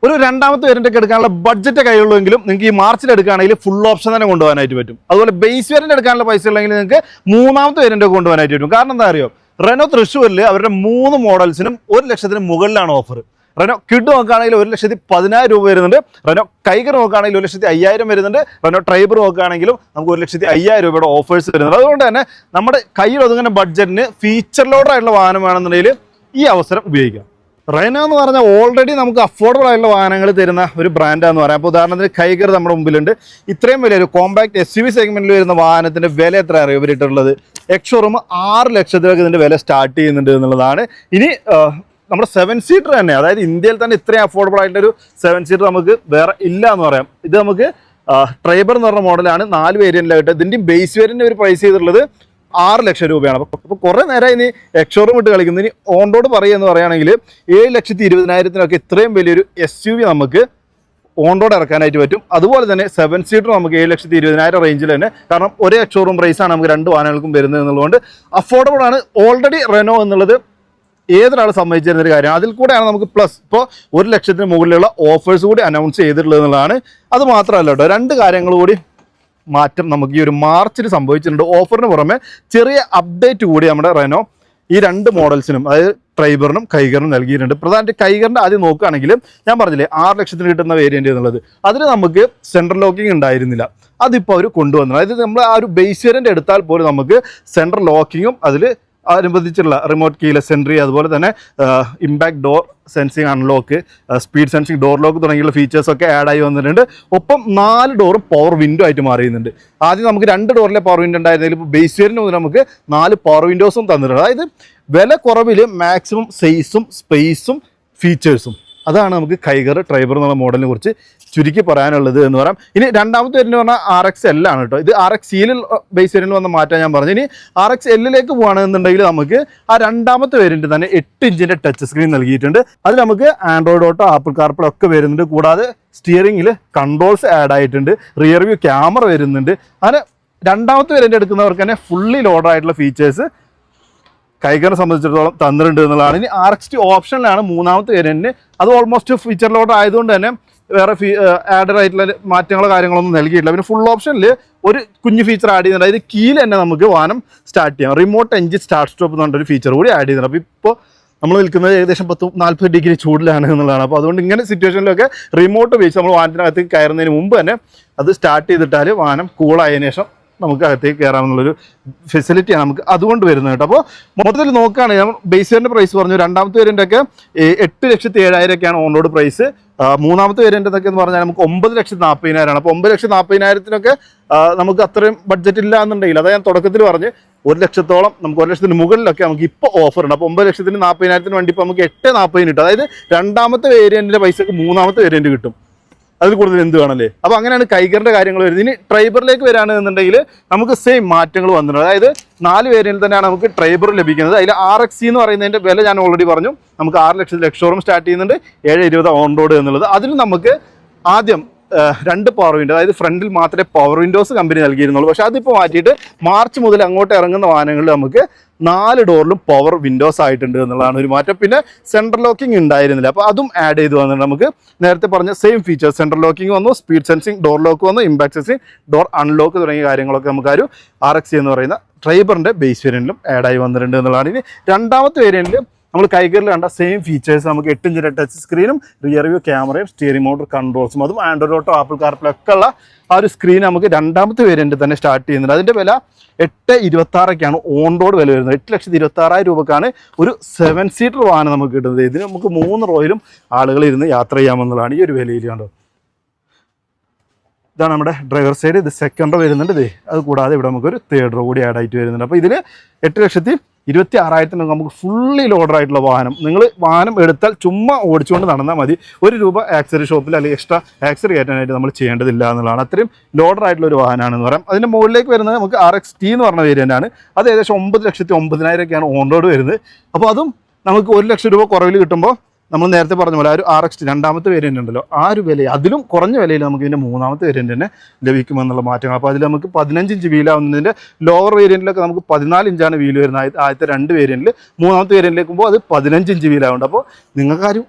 ഒരു രണ്ടാമത്തെ വേരിയന്റ് ഒക്കെ എടുക്കാനുള്ള ബഡ്ജറ്റ് കയ്യിലുള്ളെങ്കിലും നിങ്ങൾക്ക് ഈ മാർച്ചിൽ എടുക്കുകയാണെങ്കിൽ ഫുൾ ഓപ്ഷൻ തന്നെ കൊണ്ടുപോകാനായിട്ട് പറ്റും. അതുപോലെ ബേസ് വേരിയന്റ് എടുക്കാനുള്ള പൈസ ഉള്ളെങ്കിൽ നിങ്ങൾക്ക് മൂന്നാമത്തെ വേരിയന്റ് ഒക്കെ കൊണ്ടുപോകാനായിട്ട് പറ്റും. കാരണം എന്താ അറിയോ, റെനോ തൃശ്ശൂരിൽ അവരുടെ 3 മോഡൽസിനും 1 ലക്ഷത്തിന് മുകളിലാണ് ഓഫർ. റെനോ കിഡ് നോക്കുകയാണെങ്കിൽ 1,10,000 രൂപ വരുന്നുണ്ട്. റെനോ കൈഗർ നോക്കുകയാണെങ്കിൽ 1,50,000 വരുന്നുണ്ട്. റെനോ ട്രൈബർ നോക്കുകയാണെങ്കിലും നമുക്ക് 1,50,000 രൂപയുടെ ഓഫേഴ്സ് വരുന്നുണ്ട്. അതുകൊണ്ട് തന്നെ നമ്മുടെ കയ്യിൽ ഒതുങ്ങുന്ന ബഡ്ജറ്റിന് ഫീച്ചർ ലോഡർ ആയിട്ടുള്ള വാഹനം വേണമെന്നുണ്ടെങ്കിൽ ഈ അവസരം ഉപയോഗിക്കാം. റെനോ എന്ന് പറഞ്ഞാൽ ഓൾറെഡി നമുക്ക് അഫോർഡബിൾ ആയിട്ടുള്ള വാഹനങ്ങൾ തരുന്ന ഒരു ബ്രാൻഡാന്ന് പറയാം. അപ്പോൾ ഉദാഹരണത്തിന് കൈഗർ നമ്മുടെ മുമ്പിലുണ്ട്. ഇത്രയും വലിയൊരു കോമ്പാക്ട് SUV സെഗ്മെന്റിൽ വരുന്ന വാഹനത്തിന്റെ വില എത്ര അറിയോ ഇവരിട്ടുള്ളത്? എക്സ്ഷോറൂം 6 ലക്ഷത്തിലൊക്കെ ഇതിന്റെ വില സ്റ്റാർട്ട് ചെയ്യുന്നുണ്ട് എന്നുള്ളതാണ്. ഇനി നമ്മുടെ 7 സീറ്റർ തന്നെ, അതായത് ഇന്ത്യയിൽ തന്നെ ഇത്രയും അഫോർഡബിൾ ആയിട്ടൊരു 7 സീറ്റർ നമുക്ക് വേറെ ഇല്ല എന്ന് പറയാം. ഇത് നമുക്ക് ട്രൈബർ എന്ന് പറഞ്ഞ മോഡലാണ്, 4 വേരിയന്റിലായിട്ട്. ഇതിൻ്റെയും ബേസ് വേരിയന്റ് ഒരു പ്രൈസ് ചെയ്തിട്ടുള്ളത് 6 ലക്ഷം രൂപയാണ്. അപ്പോൾ കുറേ നേരം ഇനി എക്സ്ഷോറൂം ഇട്ട് കളിക്കുന്നു. ഇനി ഓൺ റോഡ് പറയുകയെന്ന് പറയുകയാണെങ്കിൽ 7,20,000 ഇത്രയും വലിയൊരു SUV നമുക്ക് ഓൺ റോഡ് ഇറക്കാനായിട്ട് പറ്റും. അതുപോലെ തന്നെ 7 സീറ്റർ നമുക്ക് 7,20,000 റേഞ്ചിൽ തന്നെ, കാരണം ഒരേ എക്സ്ഷോറൂം പ്രൈസാണ് നമുക്ക് 2 വാഹനങ്ങൾക്കും വരുന്നത് എന്നുള്ളതുകൊണ്ട് അഫോർഡബിൾ ആണ്. ഓൾറെഡി റെനോ എന്നുള്ളത് ഏതൊരാൾ സമ്മതിച്ചിരുന്നൊരു കാര്യമാണ്. അതിൽ കൂടെയാണ് നമുക്ക് പ്ലസ് ഇപ്പോൾ 1 ലക്ഷത്തിന് മുകളിലുള്ള ഓഫേഴ്സ് കൂടി അനൗൺസ് ചെയ്തിട്ടുള്ളത് എന്നുള്ളതാണ്. അത് മാത്രമല്ല കേട്ടോ, 2 കാര്യങ്ങൾ കൂടി മാറ്റം നമുക്ക് ഈ ഒരു മാർച്ചിൽ സംഭവിച്ചിട്ടുണ്ട്. ഓഫറിന് പുറമെ ചെറിയ അപ്ഡേറ്റ് കൂടി നമ്മുടെ റെനോ ഈ 2 മോഡൽസിനും, അതായത് ട്രൈബറിനും കൈഗറിനും നൽകിയിട്ടുണ്ട്. പ്രധാനമായിട്ട് കൈഗറിൻ്റെ ആദ്യം നോക്കുകയാണെങ്കിൽ ഞാൻ പറഞ്ഞില്ലേ 6 ലക്ഷത്തിന് കിട്ടുന്ന വേരിയന്റ് എന്നുള്ളത്, അതിന് നമുക്ക് സെൻട്രൽ ലോക്കിംഗ് ഉണ്ടായിരുന്നില്ല. അതിപ്പോൾ അവർ കൊണ്ടുവന്നു. അതായത് നമ്മൾ ആ ഒരു ബേസ് വേരിയന്റ് എടുത്താൽ പോലും നമുക്ക് സെൻട്രൽ ലോക്കിങ്ങും അതിൽ അനുബന്ധിച്ചുള്ള റിമോട്ട് കീലെസ് എൻട്രി, അതുപോലെ തന്നെ impact door sensing unlock, speed sensing door lock തുടങ്ങിയുള്ള ഫീച്ചേഴ്സൊക്കെ ആഡായി വന്നിട്ടുണ്ട്. ഒപ്പം 4 ഡോറും പവർ വിൻഡോ ആയിട്ട് മാറിയുന്നുണ്ട്. ആദ്യം നമുക്ക് 2 ഡോറിലെ പവർ വിൻഡോ ഉണ്ടായിരുന്നെങ്കിൽ ഇപ്പോൾ ബേസ് വേരിയന്റ് മുതൽ നമുക്ക് 4 പവർ വിൻഡോസും തന്നിട്ടുണ്ട്. അതായത് വില കുറവിൽ മാക്സിമം സൈസും സ്പേസും ഫീച്ചേഴ്സും, അതാണ് നമുക്ക് കൈഗർ ട്രൈബർ എന്നുള്ള മോഡലിനെ കുറിച്ച് ചുരുക്കി പറയാനുള്ളത് എന്ന് പറയാം. ഇനി രണ്ടാമത്തെ വേരിയന്റ് പറഞ്ഞാൽ RXL ആണ് കേട്ടോ. ഇത് RXCയിൽ ബേസ് വേരിയന്റിൽ വന്ന മാറ്റാൻ ഞാൻ പറഞ്ഞു. ഇനി RXLലേക്ക് പോകുകയാണെന്നുണ്ടെങ്കിൽ നമുക്ക് ആ രണ്ടാമത്തെ വേരിയന്റ് തന്നെ 8 ഇഞ്ചിന്റെ ടച്ച് സ്ക്രീൻ നൽകിയിട്ടുണ്ട്. അതിൽ നമുക്ക് ആൻഡ്രോയിഡ് ഓട്ടോ, ആപ്പിൾ കാർപ്ലേ ഒക്കെ വരുന്നുണ്ട്. കൂടാതെ സ്റ്റിയറിംഗിൽ കൺട്രോൾസ് ആഡ് ആയിട്ടുണ്ട്. റിയർ വ്യൂ ക്യാമറ വരുന്നുണ്ട്. അങ്ങനെ രണ്ടാമത്തെ വേരിയന്റ് എടുക്കുന്നവർക്ക് തന്നെ ഫുള്ളി ലോഡ് ആയിട്ടുള്ള ഫീച്ചേഴ്സ് കൈഗറിനെ സംബന്ധിച്ചിടത്തോളം തന്നിട്ടുണ്ട് എന്നുള്ളതാണ്. ഇനി RXT ഓപ്ഷനിലാണ് മൂന്നാമത്തെ വേരിയന്റിന്. അത് ഓൾമോസ്റ്റ് ഫീച്ചർ ലോഡ് ആയതുകൊണ്ട് തന്നെ വേറെ ആഡഡ് ആയിട്ടുള്ള മാറ്റങ്ങളോ കാര്യങ്ങളൊന്നും നൽകിയിട്ടില്ല. പിന്നെ ഫുൾ ഓപ്ഷനിൽ ഒരു കുഞ്ഞു ഫീച്ചർ ആഡ് ചെയ്യുന്നുണ്ട്. അതായത് കീയിൽ തന്നെ നമുക്ക് വാഹനം സ്റ്റാർട്ട് ചെയ്യാം. റിമോട്ട് എഞ്ചിൻ സ്റ്റാർട്ട് സ്റ്റോപ്പ് എന്ന് പറഞ്ഞൊരു ഫീച്ചർ കൂടി ആഡ് ചെയ്യുന്നുണ്ട്. അപ്പോൾ ഇപ്പോൾ നമ്മൾ നിൽക്കുന്നത് ഏകദേശം 40 ഡിഗ്രി ചൂടിലാണ് എന്നുള്ളതാണ്. അപ്പോൾ അതുകൊണ്ട് ഇങ്ങനെ സിറ്റുവേഷനിലൊക്കെ റിമോട്ട് ഉപയോഗിച്ച് നമ്മൾ വാഹനത്തിനകത്ത് കയറുന്നതിന് മുമ്പ് തന്നെ അത് സ്റ്റാർട്ട് ചെയ്തിട്ടാൽ വാഹനം കൂളായതിനു ശേഷം നമുക്ക് അകത്തേക്ക് കയറാമെന്നുള്ളൊരു ഫെസിലിറ്റിയാണ് നമുക്ക് അതുകൊണ്ട് വരുന്നത് കേട്ടോ. അപ്പോൾ മൊത്തത്തിൽ നോക്കുകയാണെങ്കിൽ നമ്മൾ ബേസ് വേരിയന്റ് പ്രൈസ് പറഞ്ഞു. രണ്ടാമത്തെ വേരിയന്റ് ഒക്കെ 8,07,000 ഓൺ റോഡ് പ്രൈസ്. മൂന്നാമത്തെ വേരിയന്റ് എന്നൊക്കെ എന്ന് പറഞ്ഞാൽ നമുക്ക് 9,40,000 അപ്പോൾ 9,40,000 നമുക്ക് അത്രയും ബഡ്ജറ്റ് ഇല്ല എന്നുണ്ടെങ്കിൽ, അതായത് ഞാൻ തുടക്കത്തിൽ പറഞ്ഞ് 1 ലക്ഷത്തോളം നമുക്ക് 1 ലക്ഷത്തിന് മുകളിലൊക്കെ നമുക്ക് ഇപ്പോൾ ഓഫർ ഉണ്ട്. അപ്പോൾ 9,40,000 വേണ്ടി ഇപ്പോൾ നമുക്ക് 8,40,000 കിട്ടും. അതായത് രണ്ടാമത്തെ വേരിയന്റിന്റെ പൈസക്ക് മൂന്നാമത്തെ വേരിയന്റ് കിട്ടും. അതിൽ കൂടുതൽ എന്ത് വേണമല്ലേ. അപ്പോൾ അങ്ങനെയാണ് കൈഗറിൻ്റെ കാര്യങ്ങൾ വരുന്നത്. ഇനി ട്രൈബറിലേക്ക് വരികയാണെന്നുണ്ടെങ്കിൽ നമുക്ക് സെയിം മാറ്റങ്ങൾ വന്നിട്ടുണ്ട്. അതായത് 4 വേരിയന്റിൽ തന്നെയാണ് നമുക്ക് ട്രൈബർ ലഭിക്കുന്നത്. അതിൽ RXC എന്ന് പറയുന്നതിൻ്റെ വില ഞാൻ ഓൾറെഡി പറഞ്ഞു. നമുക്ക് 6 ലക്ഷത്തിൽ എക്സ്ഷോറൂം സ്റ്റാർട്ട് ചെയ്യുന്നുണ്ട്, 7,20,000 ഓൺ റോഡ് എന്നുള്ളത്. അതിൽ നമുക്ക് ആദ്യം 2 പവർ വിൻഡോ, അതായത് ഫ്രണ്ടിൽ മാത്രമേ പവർ വിൻഡോസ് കമ്പനി നൽകിയിരുന്നുള്ളൂ. പക്ഷേ അതിപ്പോൾ മാറ്റിയിട്ട് മാർച്ച് മുതൽ അങ്ങോട്ട് ഇറങ്ങുന്ന വാഹനങ്ങളിൽ നമുക്ക് 4 ഡോറിലും പവർ വിൻഡോസ് ആയിട്ടുണ്ട് എന്നുള്ളതാണ് ഒരു മാറ്റം. പിന്നെ സെൻട്രൽ ലോക്കിംഗ് ഉണ്ടായിരുന്നില്ല, അപ്പോൾ അതും ആഡ് ചെയ്ത് വന്നിട്ടുണ്ട്. നമുക്ക് നേരത്തെ പറഞ്ഞ സെയിം ഫീച്ചേഴ്സ്, സെൻട്രൽ ലോക്കിംഗ് വന്നു, സ്പീഡ് സെൻസിങ് ഡോർ ലോക്ക് വന്നു, ഇമ്പാക്ട് സെൻസിങ് ഡോർ അൺലോക്ക് തുടങ്ങിയ കാര്യങ്ങളൊക്കെ നമുക്ക് ഒരു RXC എന്ന് പറയുന്ന ട്രൈബറിൻ്റെ ബേസ് വേരിയന്റിലും ആഡായി വന്നിട്ടുണ്ട് എന്നുള്ളതാണ്. ഇനി രണ്ടാമത്തെ വേരിയന്റിൽ നമ്മൾ കൈഗറിൽ കണ്ട സെയിം ഫീച്ചേഴ്സ് നമുക്ക് 8 ഇഞ്ചിൻ്റെ ടച്ച് സ്ക്രീനും റിയർ വ്യൂ ക്യാമറയും സ്റ്റിയറിംഗ് മോട്ടർ കൺട്രോൾസും, അതും ആൻഡ്രോയിഡ് ഓട്ടോ, ആപ്പിൾ കാർപ്ലേ ഒക്കെ ഉള്ള ആ ഒരു സ്ക്രീൻ നമുക്ക് രണ്ടാമത്തെ വേരിയന്റിൽ തന്നെ സ്റ്റാർട്ട് ചെയ്യുന്നുണ്ട്. അതിൻ്റെ വില 8,26,000 ഓൺ റോഡ് വില വരുന്നത്. 8,26,000 രൂപക്കാണ് ഒരു 7 സീറ്റർ വാഹനം നമുക്ക് കിട്ടുന്നത്. ഇതിന് നമുക്ക് 3 റോയിലും ആളുകൾ ഇരുന്ന് യാത്ര ചെയ്യാമെന്നുള്ളതാണ് ഈ ഒരു വിലയിൽ. കണ്ടോ, ഇതാണ് നമ്മുടെ ഡ്രൈവർ സൈഡ്. ഇത് സെക്കൻഡ് റോ വരുന്നുണ്ട്. ഇത് അത് കൂടാതെ ഇവിടെ നമുക്കൊരു തേർഡ് റോ കൂടി ആഡ് ആയിട്ട് വരുന്നുണ്ട്. അപ്പോൾ ഇതിൽ 8,26,000 നമുക്ക് ഫുള്ളി ലോഡർ ആയിട്ടുള്ള വാഹനം. നിങ്ങൾ വാഹനം എടുത്താൽ ചുമ്മാ ഓടിച്ചുകൊണ്ട് നടന്നാൽ മതി. ₹1 ആക്സറി ഷോപ്പിൽ അല്ലെങ്കിൽ എക്സ്ട്രാ ആക്സറി കയറ്റാനായിട്ട് നമ്മൾ ചെയ്യേണ്ടതില്ല എന്നുള്ളതാണ്. അത്രയും ലോഡർ ആയിട്ടുള്ള ഒരു വാഹനമാണെന്ന് പറയാം. അതിൻ്റെ മുകളിലേക്ക് വരുന്നത് നമുക്ക് RXT എന്ന് പറഞ്ഞ വേരിയൻ്റ് ആണ്. അത് ഏകദേശം 9,09,000 ഓൺ റോഡ് വരുന്നത്. അപ്പോൾ അതും നമുക്ക് ₹1 ലക്ഷം കുറവിൽ കിട്ടുമ്പോൾ നമ്മൾ നേരത്തെ പറഞ്ഞ പോലെ ആ ഒരു RXT രണ്ടാമത്തെ വേരിയൻ്റ് ഉണ്ടല്ലോ, ആ ഒരു വില അതിലും കുറഞ്ഞ വിലയിൽ നമുക്ക് ഇതിൻ്റെ മൂന്നാമത്തെ വേരിയൻ്റ് തന്നെ ലഭിക്കുമെന്നുള്ള മാറ്റങ്ങൾ. അപ്പോൾ അതിൽ നമുക്ക് 15 ഇഞ്ച് വീലാവുന്നതിൻ്റെ ലോവർ വേരിയൻറ്റിലൊക്കെ നമുക്ക് 14 ഇഞ്ചാണ് വീല് വരുന്നത് ആദ്യത്തെ 2 വേരിയൻറ്റിൽ. മൂന്നാമത്തെ വേരിയൻറ്റിലേക്ക് പോകുമ്പോൾ അത് 15 ഇഞ്ച് വീലാവുണ്ട്. അപ്പോൾ നിങ്ങൾക്കാരും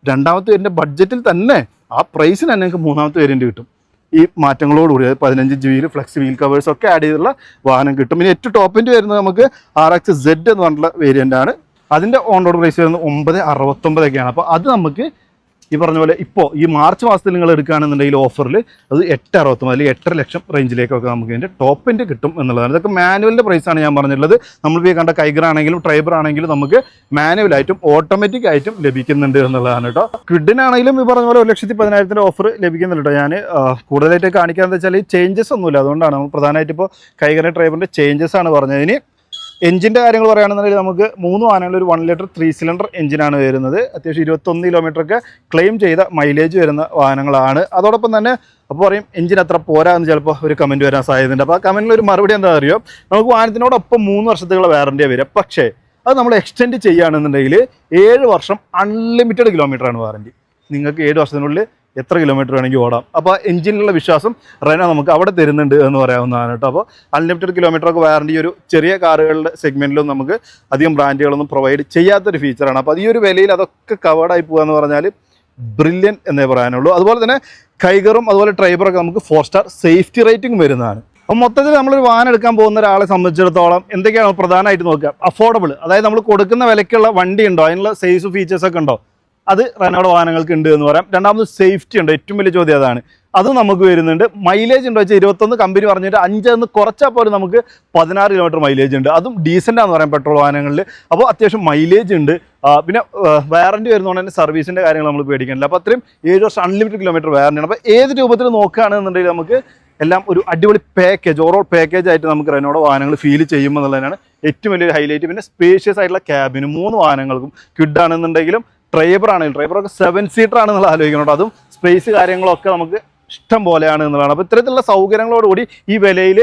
രണ്ടാമത്തെ വേരിയൻ്റ് ബഡ്ജറ്റിൽ തന്നെ ആ പ്രൈസിന് തന്നെ നിങ്ങൾക്ക് മൂന്നാമത്തെ വേരിയൻ്റ് കിട്ടും. ഈ മാറ്റങ്ങളോടുകൂടി 15 inch wheel, flex wheel covers ഒക്കെ ആഡ് ചെയ്തിട്ടുള്ള വാഹനം കിട്ടും. ഇനി ഏറ്റവും ടോപ്പ് എൻഡ് വരുന്നത് നമുക്ക് RXZ എന്ന് പറഞ്ഞിട്ടുള്ള വേരിയൻ്റ് ആണ്. അതിൻ്റെ ഓൺ റോഡ് പ്രൈസ് വരുന്നത് 969 അപ്പോൾ അത് നമുക്ക് ഈ പറഞ്ഞ പോലെ ഇപ്പോൾ ഈ മാർച്ച് മാസത്തിൽ നിങ്ങൾ എടുക്കുകയാണെന്നുണ്ടെങ്കിൽ ഓഫറിൽ അത് 860 അല്ലെങ്കിൽ 8.5 ലക്ഷം റേഞ്ചിലേക്കൊക്കെ നമുക്ക് ഇതിൻ്റെ ടോപ്പ് എൻഡ് കിട്ടും എന്നുള്ളതാണ്. ഇതൊക്കെ മാനുവലിൻ്റെ പ്രൈസാണ് ഞാൻ പറഞ്ഞിട്ടുള്ളത്. നമ്മളിപ്പോൾ ഈ കണ്ട കൈഗർ ആണെങ്കിലും ട്രൈബർ ആണെങ്കിലും നമുക്ക് മാനുവലായിട്ടും ഓട്ടോമാറ്റിക് ആയിട്ടും ലഭിക്കുന്നുണ്ട് എന്നുള്ളതാണ് കേട്ടോ. ക്വിഡിനാണെങ്കിലും ഈ പറഞ്ഞ പോലെ 1,10,000 ഓഫർ ലഭിക്കുന്നുണ്ട് കേട്ടോ. ഞാൻ കൂടുതലായിട്ട് കാണിക്കാമെന്ന് വെച്ചാൽ ഈ ചേഞ്ചസ് ഒന്നുമില്ല, അതുകൊണ്ടാണ് നമ്മൾ പ്രധാനമായിട്ട് ഇപ്പോൾ കൈഗറിൻ്റെ ട്രൈബറിൻ്റെ ചേഞ്ചസ് ആണ് പറഞ്ഞത്. ഇനി എഞ്ചിൻ്റെ കാര്യങ്ങൾ പറയുകയാണെന്നുണ്ടെങ്കിൽ നമുക്ക് 3 വാഹനങ്ങൾ ഒരു 1 ലിറ്റർ 3 സിലിണ്ടർ എഞ്ചിനാണ് വരുന്നത്. അത്യാവശ്യം 21 കിലോമീറ്ററൊക്കെ ക്ലെയിം ചെയ്ത മൈലേജ് വരുന്ന വാഹനങ്ങളാണ്. അതോടൊപ്പം തന്നെ അപ്പോൾ പറയും എഞ്ചിൻ അത്ര പോരാ എന്ന് ചിലപ്പോൾ ഒരു കമൻറ്റ് വരാൻ സാധ്യതയുണ്ട്. അപ്പോൾ ആ കമൻറ്റിൽ ഒരു മറുപടി എന്താ അറിയോ, നമുക്ക് വാഹനത്തിനോടൊപ്പം 3 വർഷത്തേക്കുള്ള വാറൻറ്റിയാണ് വരിക. പക്ഷേ അത് നമ്മൾ എക്സ്റ്റെൻഡ് ചെയ്യുകയാണെന്നുണ്ടെങ്കിൽ 7 വർഷം അൺലിമിറ്റഡ് കിലോമീറ്ററാണ് വാറൻറ്റി. നിങ്ങൾക്ക് 7 വർഷത്തിനുള്ളിൽ എത്ര കിലോമീറ്റർ വേണമെങ്കിൽ ഓടാം. അപ്പോൾ എഞ്ചിനുള്ള വിശ്വാസം റെനോ നമുക്ക് അവിടെ തരുന്നുണ്ട് എന്ന് പറയാവുന്നതാണ് കേട്ടോ. അപ്പോൾ അൺലിമിറ്റഡ് കിലോമീറ്ററൊക്കെ വാറൻറ്റി ഒരു ചെറിയ കാറുകളുടെ സെഗ്മെൻറ്റിലും നമുക്ക് അധികം ബ്രാൻഡുകളൊന്നും പ്രൊവൈഡ് ചെയ്യാത്തൊരു ഫീച്ചറാണ്. അപ്പോൾ ഈ ഒരു വിലയിൽ അതൊക്കെ കവേർഡായി പോകുക എന്ന് പറഞ്ഞാൽ ബ്രില്യൻ എന്നേ പറയാനുള്ളൂ. അതുപോലെ തന്നെ കൈഗറും അതുപോലെ ട്രൈബറൊക്കെ നമുക്ക് 4 സ്റ്റാർ സേഫ്റ്റി റേറ്റിംഗ് വരുന്നതാണ്. അപ്പോൾ മൊത്തത്തിൽ നമ്മളൊരു വാഹനം എടുക്കാൻ പോകുന്ന ഒരാളെ സംബന്ധിച്ചിടത്തോളം എന്തൊക്കെയാണ് പ്രധാനമായിട്ട് നോക്കുക, അഫോർഡബിൾ, അതായത് നമ്മൾ കൊടുക്കുന്ന വിലയ്ക്കുള്ള വണ്ടി ഉണ്ടോ, അതിനുള്ള സൈസ് ഫീച്ചേഴ്സൊക്കെ ഉണ്ടോ, അത് റെനോയുടെ വാഹനങ്ങൾക്ക് ഉണ്ട് എന്ന് പറയാം. രണ്ടാമത് സേഫ്റ്റി ഉണ്ട്, ഏറ്റവും വലിയ ചോദ്യം അതാണ്. അതും നമുക്ക് വരുന്നുണ്ട്. മൈലേജ് ഉണ്ടോ വെച്ചാൽ 21 കമ്പനി പറഞ്ഞിട്ട് 5 എന്ന് കുറച്ചാൽ പോലും നമുക്ക് 16 കിലോമീറ്റർ മൈലേജ് ഉണ്ട്. അതും ഡീസൻ്റാന്ന് പറയാം പെട്രോൾ വാഹനങ്ങളിൽ. അപ്പോൾ അത്യാവശ്യം മൈലേജ് ഉണ്ട്. പിന്നെ വാറൻറ്റി വരുന്നതുകൊണ്ട് തന്നെ സർവീസിൻ്റെ കാര്യങ്ങൾ നമ്മൾ പേടിക്കാനില്ല. അപ്പോൾ അത്രയും 7 വർഷം അൺലിമിറ്റഡ് കിലോമീറ്റർ വാറൻറ്റിയാണ്. അപ്പോൾ ഏത് രൂപത്തിൽ നോക്കുകയാണെന്നുണ്ടെങ്കിൽ നമുക്ക് എല്ലാം ഒരു അടിപൊളി പാക്കേജ്, ഓവറോൾ പാക്കേജ് ആയിട്ട് നമുക്ക് റെനോയുടെ വാഹനങ്ങൾ ഫീൽ ചെയ്യുമ്പോൾ എന്നുള്ളതാണ് ഏറ്റവും വലിയൊരു ഹൈലൈറ്റ്. പിന്നെ സ്പേഷ്യസ് ആയിട്ടുള്ള ക്യാബിന് 3 വാഹനങ്ങൾക്കും ക്വിഡ് ആണെന്നുണ്ടെങ്കിലും ട്രൈബർ ആണെങ്കിലും ട്രൈബറൊക്കെ 7 സീറ്റർ ആണെന്നുള്ള ആലോചിക്കണം. അതും സ്പേസ് കാര്യങ്ങളൊക്കെ നമുക്ക് ഇഷ്ടം പോലെയാണ് എന്നുള്ളതാണ്. അപ്പോൾ ഇത്തരത്തിലുള്ള സൗകര്യങ്ങളോടുകൂടി ഈ വിലയിൽ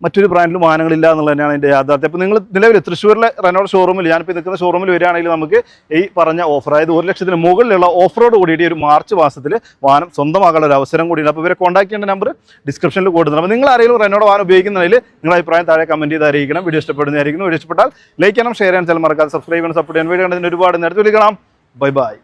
മറ്റൊരു ബ്രാൻഡിലും വാഹനങ്ങളില്ല എന്നുള്ളത് തന്നെയാണ് എൻ്റെ യാഥാർത്ഥ്യം. അപ്പോൾ നിങ്ങൾ നിലവിൽ തൃശ്ശൂരിലെ റെനോയുടെ ഷോറൂമിൽ, ഞാനിപ്പോൾ നിൽക്കുന്ന ഷോറൂമിൽ വരികയാണെങ്കിൽ നമുക്ക് ഈ പറഞ്ഞ ഓഫർ, അതായത് 1 ലക്ഷത്തിന് മുകളിലുള്ള ഓഫറോട് കൂടിയിട്ട് ഒരു മാർച്ച് മാസത്തിൽ വാഹനം സ്വന്തമാക്കാനുള്ള ഒരു അവസരം കൂടിയാണ്. അപ്പോൾ ഇവരെ കോൺടാക്ട് ചെയ്യേണ്ട നമ്പർ ഡിസ്ക്രിപ്ഷനിൽ കൊടുക്കുന്നത്. അപ്പോൾ നിങ്ങൾ ആരെങ്കിലും റെനോയുടെ വാഹനം ഉപയോഗിക്കുന്നതിൽ നിങ്ങളുടെ അഭിപ്രായം താഴെ കമൻറ്റ് ചെയ്ത് അറിയിക്കണം. വീഡിയോ ഇഷ്ടപ്പെടുന്നതായിരിക്കും. വീഡിയോ ഇഷ്ടപ്പെട്ടാൽ ലൈക്ക് ചെയ്യണം, ഷെയർ ചെയ്യാൻ, ചില മറക്കാതെ സബ്സ്ക്രൈബ് ചെയ്യാൻ, സപ്പോർട്ട് ചെയ്യാൻ. വീഡിയോ കണ്ടതിന് ഒരുപാട് നേരത്തെ വിളിക്കണം. Bye bye.